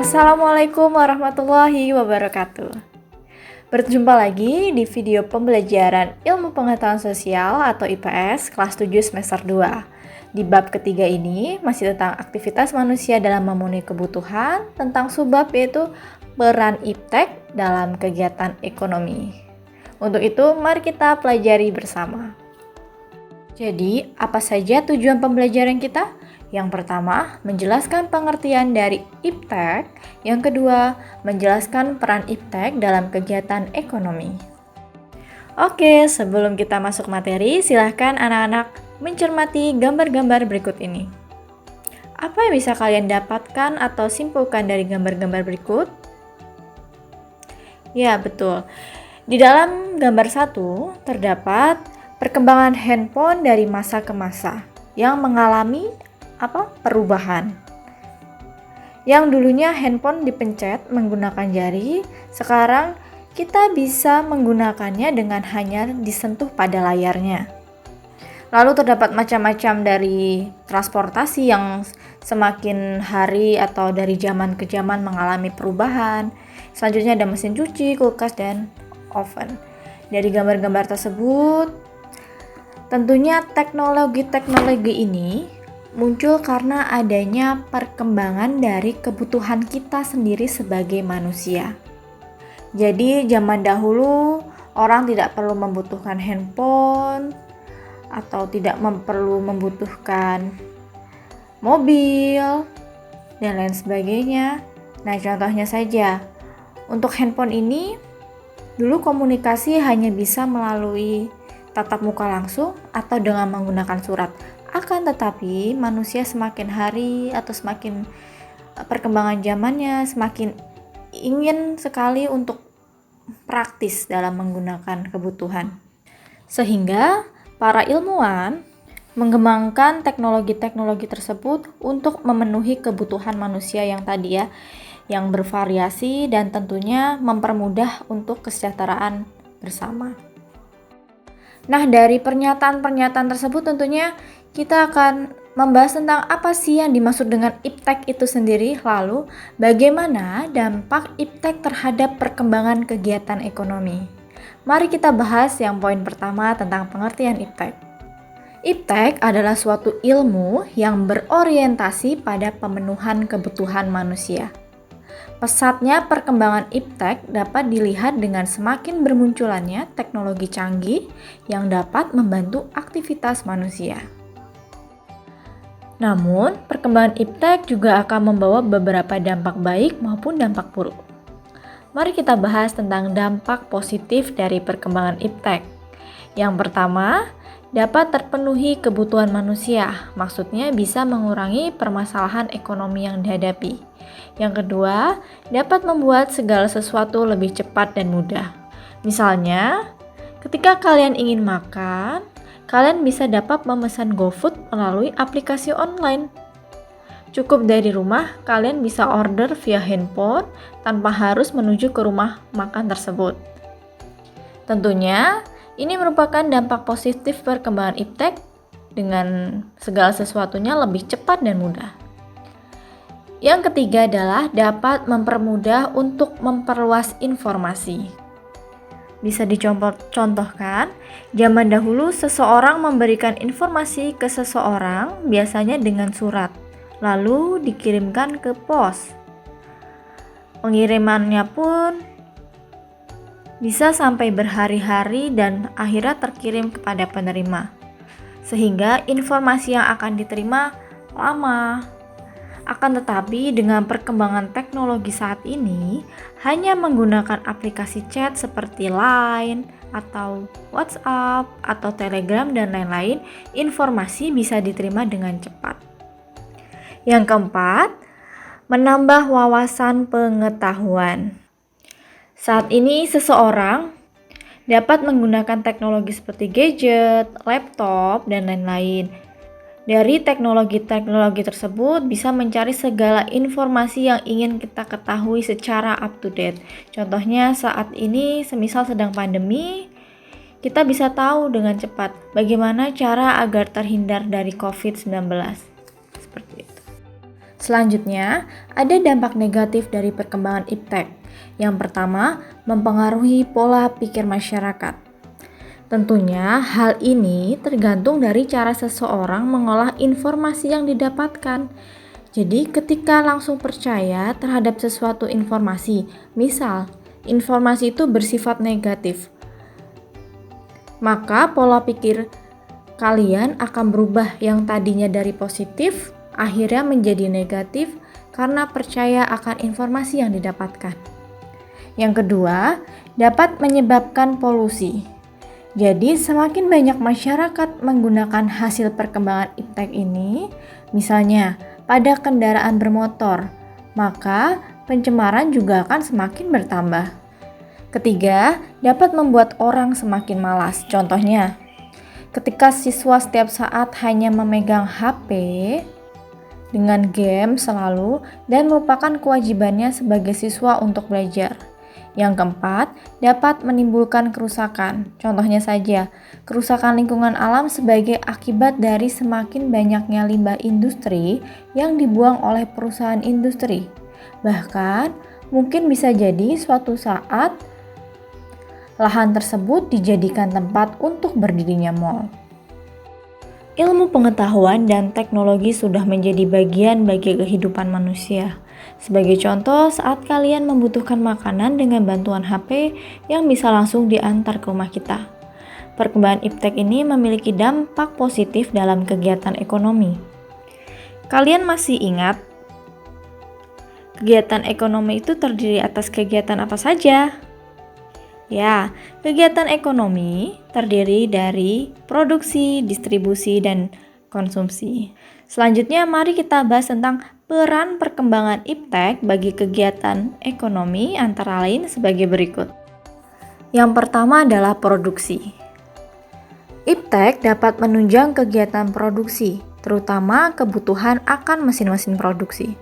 Assalamualaikum warahmatullahi wabarakatuh. Berjumpa lagi di video pembelajaran Ilmu Pengetahuan Sosial atau IPS kelas 7 semester 2. Di bab ketiga ini masih tentang aktivitas manusia dalam memenuhi kebutuhan, tentang subbab yaitu peran iptek dalam kegiatan ekonomi. Untuk itu, mari kita pelajari bersama. Jadi, apa saja tujuan pembelajaran kita? Yang pertama, menjelaskan pengertian dari iptek. Yang kedua, menjelaskan peran iptek dalam kegiatan ekonomi. Oke, sebelum kita masuk materi, silahkan anak-anak mencermati gambar-gambar berikut ini. Apa yang bisa kalian dapatkan atau simpulkan dari gambar-gambar berikut? Ya, betul. Di dalam gambar 1, terdapat perkembangan handphone dari masa ke masa yang mengalami perubahan. Yang dulunya handphone dipencet menggunakan jari, sekarang kita bisa menggunakannya dengan hanya disentuh pada layarnya. Lalu terdapat macam-macam dari transportasi yang semakin hari atau dari zaman ke zaman mengalami perubahan. Selanjutnya ada mesin cuci, kulkas, dan oven. Dari gambar-gambar tersebut, tentunya teknologi-teknologi ini muncul karena adanya perkembangan dari kebutuhan kita sendiri sebagai manusia. Jadi zaman dahulu orang tidak perlu membutuhkan handphone atau tidak perlu membutuhkan mobil dan lain sebagainya. Nah, contohnya saja, untuk handphone ini dulu komunikasi hanya bisa melalui tatap muka langsung atau dengan menggunakan surat. Akan tetapi manusia semakin hari atau semakin perkembangan zamannya semakin ingin sekali untuk praktis dalam menggunakan kebutuhan. Sehingga para ilmuwan mengembangkan teknologi-teknologi tersebut untuk memenuhi kebutuhan manusia yang tadi yang bervariasi dan tentunya mempermudah untuk kesejahteraan bersama. Nah, dari pernyataan-pernyataan tersebut tentunya kita akan membahas tentang apa sih yang dimaksud dengan iptek itu sendiri, lalu bagaimana dampak iptek terhadap perkembangan kegiatan ekonomi. Mari kita bahas yang poin pertama tentang pengertian iptek. Iptek adalah suatu ilmu yang berorientasi pada pemenuhan kebutuhan manusia. Pesatnya perkembangan iptek dapat dilihat dengan semakin bermunculannya teknologi canggih yang dapat membantu aktivitas manusia. Namun, perkembangan iptek juga akan membawa beberapa dampak baik maupun dampak buruk. Mari kita bahas tentang dampak positif dari perkembangan iptek. Yang pertama, dapat terpenuhi kebutuhan manusia, maksudnya bisa mengurangi permasalahan ekonomi yang dihadapi. Yang kedua, dapat membuat segala sesuatu lebih cepat dan mudah. Misalnya, ketika kalian ingin makan, kalian bisa dapat memesan GoFood melalui aplikasi online. Cukup dari rumah, kalian bisa order via handphone tanpa harus menuju ke rumah makan tersebut. Tentunya, ini merupakan dampak positif perkembangan iptek dengan segala sesuatunya lebih cepat dan mudah. Yang ketiga adalah dapat mempermudah untuk memperluas informasi. Bisa dicontohkan, zaman dahulu seseorang memberikan informasi ke seseorang biasanya dengan surat, lalu dikirimkan ke pos. Pengirimannya pun bisa sampai berhari-hari dan akhirnya terkirim kepada penerima, sehingga informasi yang akan diterima lama. Akan tetapi dengan perkembangan teknologi saat ini, hanya menggunakan aplikasi chat seperti Line atau WhatsApp atau Telegram dan lain-lain, informasi bisa diterima dengan cepat. Yang keempat, menambah wawasan pengetahuan. Saat ini seseorang dapat menggunakan teknologi seperti gadget, laptop, dan lain-lain. Dari teknologi-teknologi tersebut bisa mencari segala informasi yang ingin kita ketahui secara up to date. Contohnya saat ini semisal sedang pandemi, kita bisa tahu dengan cepat bagaimana cara agar terhindar dari COVID-19. Seperti itu. Selanjutnya, ada dampak negatif dari perkembangan iptek. Yang pertama, mempengaruhi pola pikir masyarakat. Tentunya hal ini tergantung dari cara seseorang mengolah informasi yang didapatkan. Jadi ketika langsung percaya terhadap sesuatu informasi, misal informasi itu bersifat negatif, maka pola pikir kalian akan berubah yang tadinya dari positif, akhirnya menjadi negatif karena percaya akan informasi yang didapatkan. Yang kedua, dapat menyebabkan polusi. Jadi semakin banyak masyarakat menggunakan hasil perkembangan iptek ini, misalnya pada kendaraan bermotor, maka pencemaran juga akan semakin bertambah. Ketiga, dapat membuat orang semakin malas. Contohnya, ketika siswa setiap saat hanya memegang HP dengan game selalu dan melupakan kewajibannya sebagai siswa untuk belajar. Yang keempat, dapat menimbulkan kerusakan. Contohnya saja, kerusakan lingkungan alam sebagai akibat dari semakin banyaknya limbah industri yang dibuang oleh perusahaan industri. Bahkan, mungkin bisa jadi suatu saat lahan tersebut dijadikan tempat untuk berdirinya mal. Ilmu pengetahuan dan teknologi sudah menjadi bagian bagi kehidupan manusia. Sebagai contoh, saat kalian membutuhkan makanan dengan bantuan HP yang bisa langsung diantar ke rumah kita. Perkembangan iptek ini memiliki dampak positif dalam kegiatan ekonomi. Kalian masih ingat kegiatan ekonomi itu terdiri atas kegiatan apa saja? Ya, kegiatan ekonomi terdiri dari produksi, distribusi, dan konsumsi. Selanjutnya, mari kita bahas tentang peran perkembangan iptek bagi kegiatan ekonomi antara lain sebagai berikut. Yang pertama adalah produksi. Iptek dapat menunjang kegiatan produksi, terutama kebutuhan akan mesin-mesin produksi,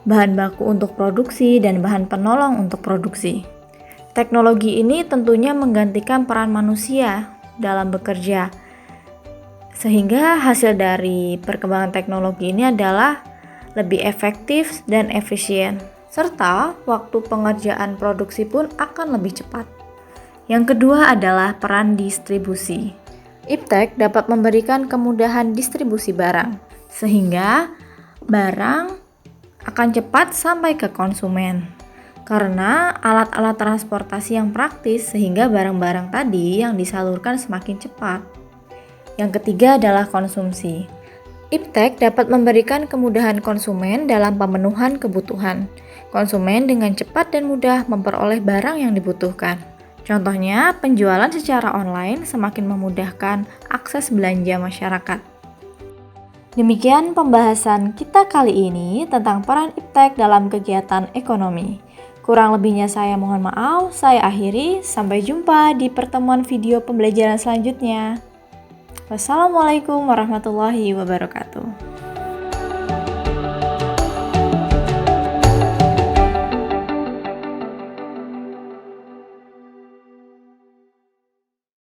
bahan baku untuk produksi, dan bahan penolong untuk produksi. Teknologi ini tentunya menggantikan peran manusia dalam bekerja, sehingga hasil dari perkembangan teknologi ini adalah lebih efektif dan efisien, serta waktu pengerjaan produksi pun akan lebih cepat. Yang kedua adalah peran distribusi. Iptek dapat memberikan kemudahan distribusi barang, sehingga barang akan cepat sampai ke konsumen. Karena alat-alat transportasi yang praktis sehingga barang-barang tadi yang disalurkan semakin cepat. Yang ketiga adalah konsumsi. Iptek dapat memberikan kemudahan konsumen dalam pemenuhan kebutuhan. Konsumen dengan cepat dan mudah memperoleh barang yang dibutuhkan. Contohnya, penjualan secara online semakin memudahkan akses belanja masyarakat. Demikian pembahasan kita kali ini tentang peran iptek dalam kegiatan ekonomi. Kurang lebihnya saya mohon maaf, saya akhiri. Sampai jumpa di pertemuan video pembelajaran selanjutnya. Wassalamualaikum warahmatullahi wabarakatuh.